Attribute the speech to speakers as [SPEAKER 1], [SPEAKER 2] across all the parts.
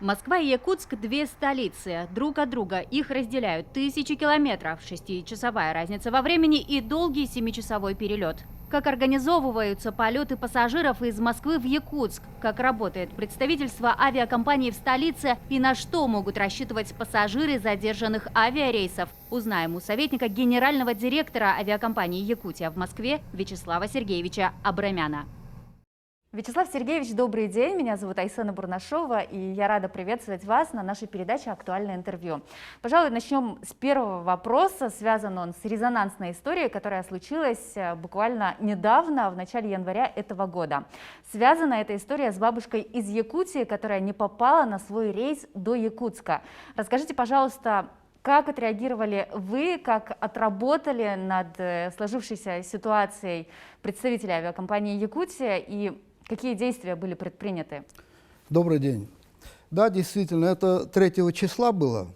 [SPEAKER 1] Москва и Якутск – две столицы. Друг от друга их разделяют тысячи километров, 6-часовая разница во времени и долгий 7-часовой перелет. Как организовываются полеты пассажиров из Москвы в Якутск? Как работает представительство авиакомпании в столице? И на что могут рассчитывать пассажиры задержанных авиарейсов? Узнаем у советника генерального директора авиакомпании «Якутия» в Москве Вячеслава Сергеевича Абрамяна. Вячеслав Сергеевич, добрый день. Меня зовут Айсена Бурнашова, и я рада приветствовать вас на нашей передаче «Актуальное интервью». Пожалуй, начнем с первого вопроса. Связан он с резонансной историей, которая случилась буквально недавно, в начале января этого года. Связана эта история с бабушкой из Якутии, которая не попала на свой рейс до Якутска. Расскажите, пожалуйста, как отреагировали вы, как отработали над сложившейся ситуацией представители авиакомпании «Якутия» и какие действия были предприняты?
[SPEAKER 2] Добрый день. Да, действительно, это 3 числа было.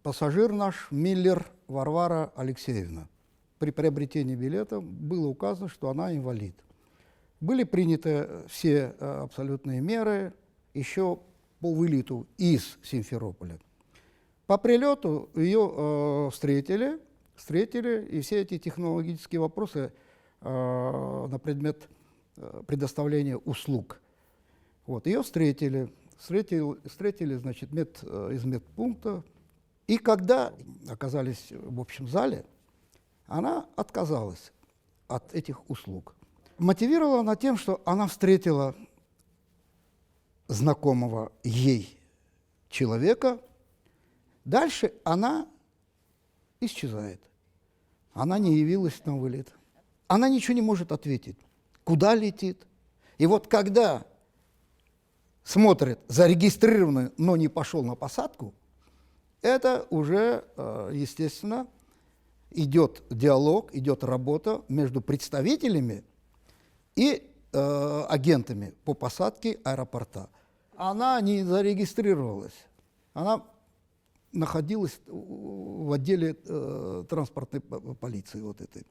[SPEAKER 2] Пассажир наш, Миллер Варвара Алексеевна. При приобретении билета было указано, что она инвалид. Были приняты все абсолютные меры еще по вылету из Симферополя. По прилету ее встретили, и все эти технологические вопросы на предмет предоставления услуг. Вот, ее встретили, значит, из медпункта. И когда оказались в общем зале, она отказалась от этих услуг. Мотивировала она тем, что она встретила знакомого ей человека. Дальше она исчезает. Она не явилась на вылет. Она ничего не может ответить, куда летит. И вот когда смотрит зарегистрированный, но не пошел на посадку, это уже, естественно, идет диалог, идет работа между представителями и агентами по посадке аэропорта. Она не зарегистрировалась, она находилась в отделе транспортной полиции вот этой.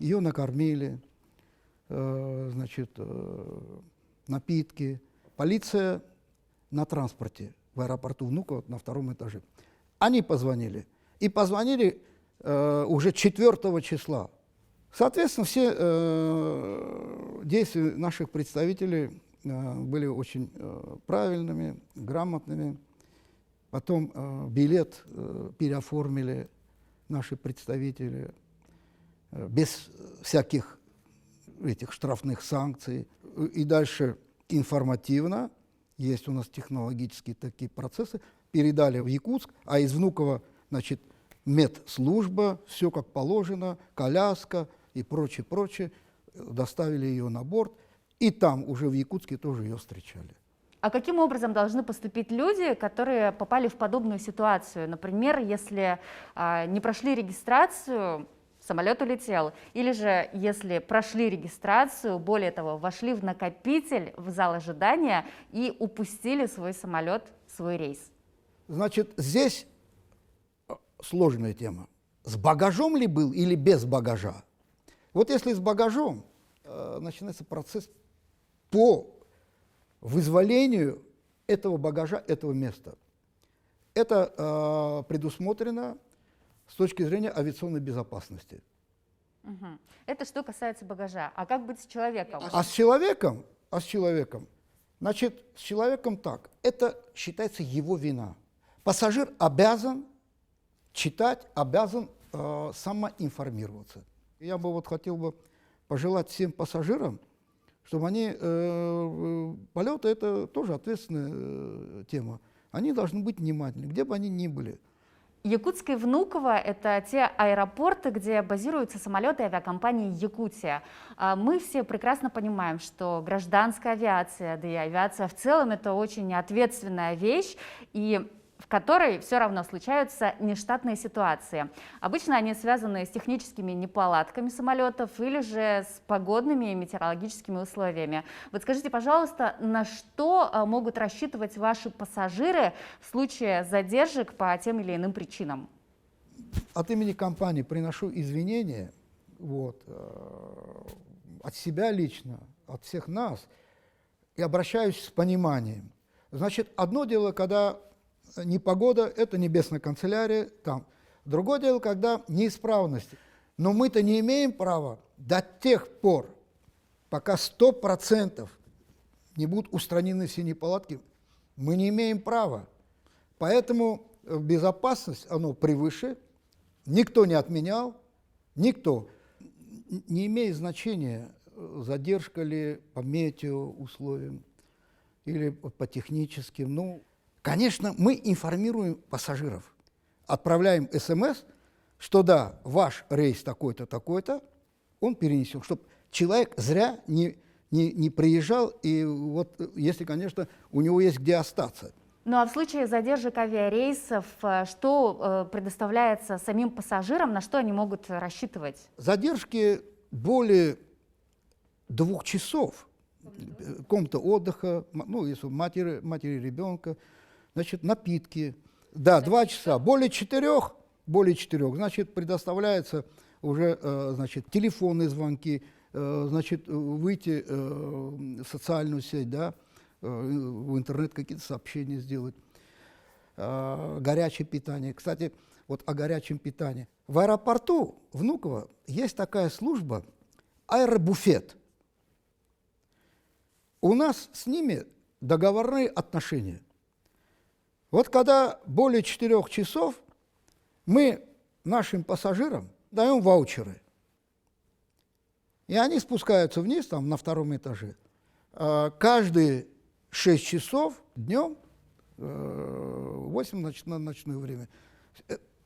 [SPEAKER 2] Ее накормили, значит, напитки. Полиция на транспорте в аэропорту Внуково на 2-м этаже. Они позвонили. И позвонили уже 4 числа. Соответственно, все действия наших представителей были очень правильными, грамотными. Потом билет переоформили наши представители без всяких этих штрафных санкций. И дальше информативно, есть у нас технологические такие процессы, передали в Якутск, а из Внуково, значит, медслужба, все как положено, коляска и прочее, доставили ее на борт, и там уже в Якутске тоже ее встречали.
[SPEAKER 1] А каким образом должны поступить люди, которые попали в подобную ситуацию? Например, если не прошли регистрацию, самолет улетел, или же если прошли регистрацию, более того, вошли в накопитель, в зал ожидания и упустили свой самолет, свой рейс?
[SPEAKER 2] Значит, здесь сложная тема. С багажом ли был или без багажа? Вот если с багажом, начинается процесс по вызволению этого багажа, этого места. Это предусмотрено с точки зрения авиационной безопасности.
[SPEAKER 1] Угу. Это что касается багажа. А как быть с человеком?
[SPEAKER 2] С человеком, значит, с человеком так. Это считается его вина. Пассажир обязан читать, обязан самоинформироваться. Я бы вот хотел бы пожелать всем пассажирам, чтобы они, полеты это тоже ответственная тема, они должны быть внимательны, где бы они ни были.
[SPEAKER 1] Якутск и Внуково – это те аэропорты, где базируются самолеты авиакомпании «Якутия». Мы все прекрасно понимаем, что гражданская авиация, да и авиация в целом – это очень ответственная вещь, и в которой все равно случаются нештатные ситуации. Обычно они связаны с техническими неполадками самолетов или же с погодными и метеорологическими условиями. Вот скажите, пожалуйста, на что могут рассчитывать ваши пассажиры в случае задержек по тем или иным причинам?
[SPEAKER 2] От имени компании приношу извинения от себя лично, от всех нас. и обращаюсь с пониманием. Значит, одно дело, когда непогода, это небесная канцелярия, там. Другое дело, когда неисправности. Но мы-то не имеем права до тех пор, пока 100% не будут устранены все неполадки, мы не имеем права. Поэтому безопасность, оно превыше, никто не отменял, никто. Не имеет значения, задержка ли по метеоусловиям или по техническим. Ну, конечно, мы информируем пассажиров, отправляем СМС, что да, ваш рейс такой-то, такой-то, он перенесен, чтобы человек зря не приезжал, и вот, если, конечно, у него есть где остаться.
[SPEAKER 1] Ну а в случае задержек авиарейсов, что предоставляется самим пассажирам, на что они могут рассчитывать?
[SPEAKER 2] Задержки более 2 часов, комната отдыха, ну, если матери ребенка, значит, напитки. Да, 2 часа. Более 4, значит, предоставляется уже, значит, телефонные звонки, значит, выйти в социальную сеть, да, в интернет какие-то сообщения сделать, горячее питание. Кстати, вот о горячем питании. В аэропорту Внуково есть такая служба аэробуфет. У нас с ними договорные отношения. Вот когда более 4 часов мы нашим пассажирам даем ваучеры, и они спускаются вниз, там, на 2-м этаже. Каждые 6 часов днем, 8 ночное время,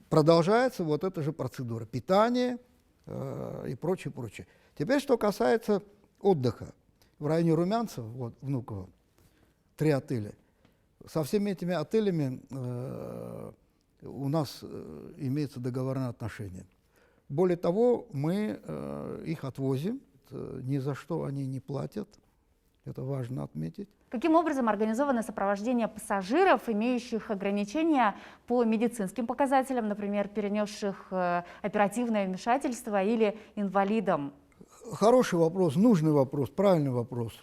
[SPEAKER 2] продолжается вот эта же процедура. Питание и прочее, прочее. Теперь, что касается отдыха. В районе Румянцева, вот, Внуково, 3 отеля. Со всеми этими отелями у нас имеются договорные отношения. Более того, мы их отвозим, ни за что они не платят, это важно отметить.
[SPEAKER 1] Каким образом организовано сопровождение пассажиров, имеющих ограничения по медицинским показателям, например, перенесших оперативное вмешательство или инвалидам?
[SPEAKER 2] Хороший вопрос, нужный вопрос, правильный вопрос.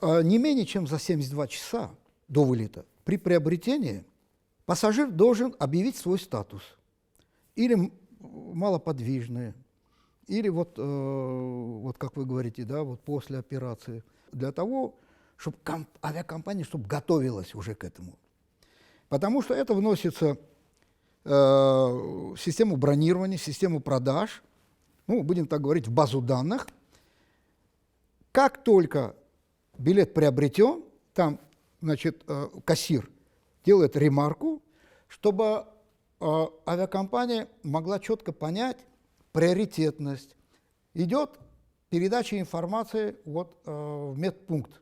[SPEAKER 2] Не менее чем за 72 часа до вылета при приобретении пассажир должен объявить свой статус. Или малоподвижные, или вот, вот как вы говорите, да, вот после операции. Для того, чтобы авиакомпания готовилась уже к этому. Потому что это вносится в систему бронирования, в систему продаж, ну, будем так говорить, в базу данных. Как только билет приобретен, там, значит, кассир делает ремарку, чтобы авиакомпания могла четко понять приоритетность. Идет передача информации вот, в медпункт.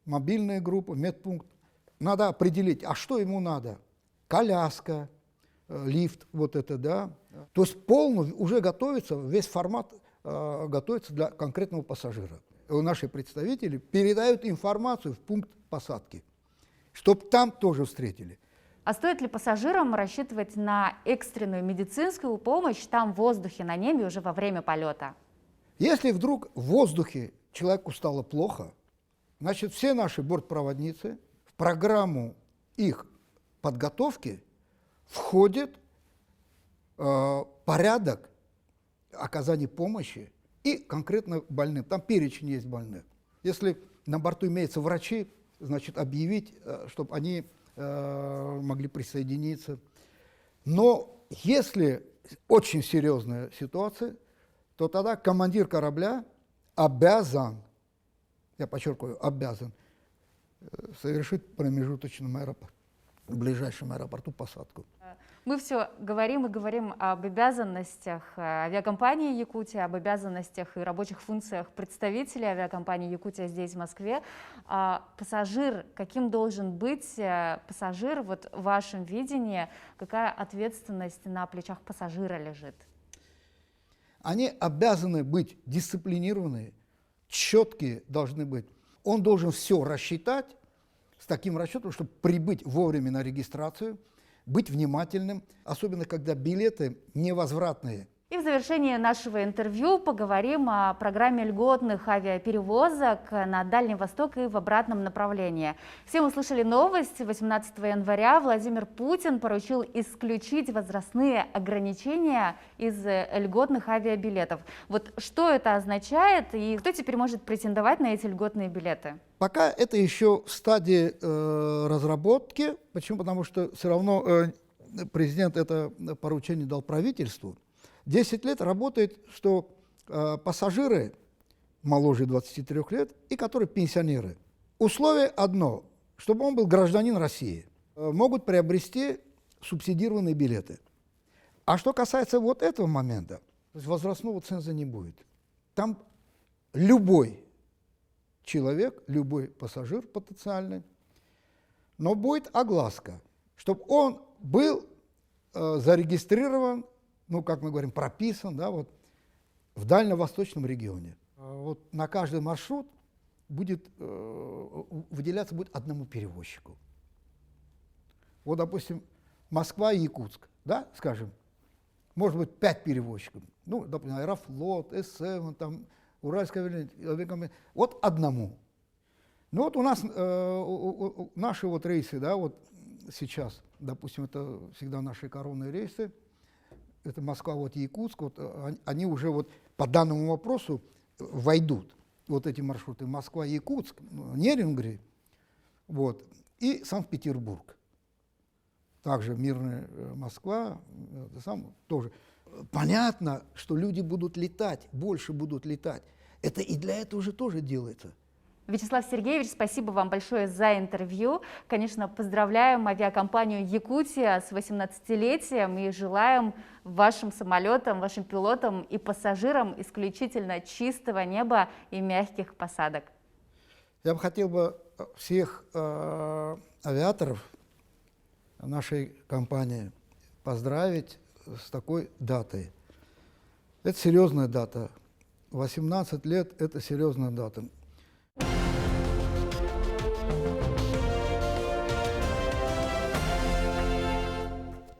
[SPEAKER 2] Мобильная группа, медпункт. Надо определить, а что ему надо? Коляска, лифт, вот это, да. То есть полностью уже готовится, весь формат готовится для конкретного пассажира. Наши представители передают информацию в пункт посадки, чтобы там тоже встретили.
[SPEAKER 1] А стоит ли пассажирам рассчитывать на экстренную медицинскую помощь там в воздухе, на небе уже во время полета?
[SPEAKER 2] Если вдруг в воздухе человеку стало плохо, значит, все наши бортпроводницы в программу их подготовки входит порядок оказания помощи и конкретно больным. Там перечень есть больных. Если на борту имеются врачи, значит, объявить, чтобы они могли присоединиться. Но если очень серьезная ситуация, то тогда командир корабля обязан, я подчеркиваю, обязан совершить в промежуточном аэропорту, в ближайшем аэропорту посадку.
[SPEAKER 1] Мы все говорим и говорим об обязанностях авиакомпании «Якутия», об обязанностях и рабочих функциях представителей авиакомпании «Якутия» здесь, в Москве. Пассажир, каким должен быть пассажир, вот в вашем видении, какая ответственность на плечах пассажира лежит?
[SPEAKER 2] Они обязаны быть дисциплинированные, четкие должны быть. Он должен все рассчитать с таким расчетом, чтобы прибыть вовремя на регистрацию, быть внимательным, особенно когда билеты невозвратные.
[SPEAKER 1] И в завершении нашего интервью поговорим о программе льготных авиаперевозок на Дальний Восток и в обратном направлении. Все услышали новость. 18 января Владимир Путин поручил исключить возрастные ограничения из льготных авиабилетов. Вот что это означает и кто теперь может претендовать на эти льготные билеты?
[SPEAKER 2] Пока это еще в стадии разработки. Почему? Потому что все равно президент это поручение дал правительству. 10 лет работает, что пассажиры моложе 23 лет и которые пенсионеры. Условие одно, чтобы он был гражданин России, могут приобрести субсидированные билеты. А что касается вот этого момента, то есть возрастного ценза не будет. Там любой человек, любой пассажир потенциальный, но будет огласка, чтобы он был зарегистрирован, ну, как мы говорим, прописан, да, вот, в дальневосточном регионе. Вот на каждый маршрут будет выделяться будет одному перевозчику. Вот, допустим, Москва и Якутск, да, скажем, может быть, 5 перевозчиков. Ну, допустим, Аэрофлот, СМ, там, Уральская авиакомпания. Вот одному. Ну, вот у нас наши вот рейсы, да, вот сейчас, допустим, это всегда наши коронные рейсы, это Москва, вот Якутск, вот, они уже вот по данному вопросу войдут, вот эти маршруты Москва-Якутск, Нерюнгри, вот, и Санкт-Петербург. Также мирная Москва, тоже. Понятно, что люди будут летать, больше будут летать. Это и для этого уже тоже делается.
[SPEAKER 1] Вячеслав Сергеевич, спасибо вам большое за интервью. Конечно, поздравляем авиакомпанию «Якутия» с 18-летием и желаем вашим самолетам, вашим пилотам и пассажирам исключительно чистого неба и мягких посадок.
[SPEAKER 2] Я бы хотел всех авиаторов нашей компании поздравить с такой датой. Это серьезная дата. 18 лет – это серьезная дата.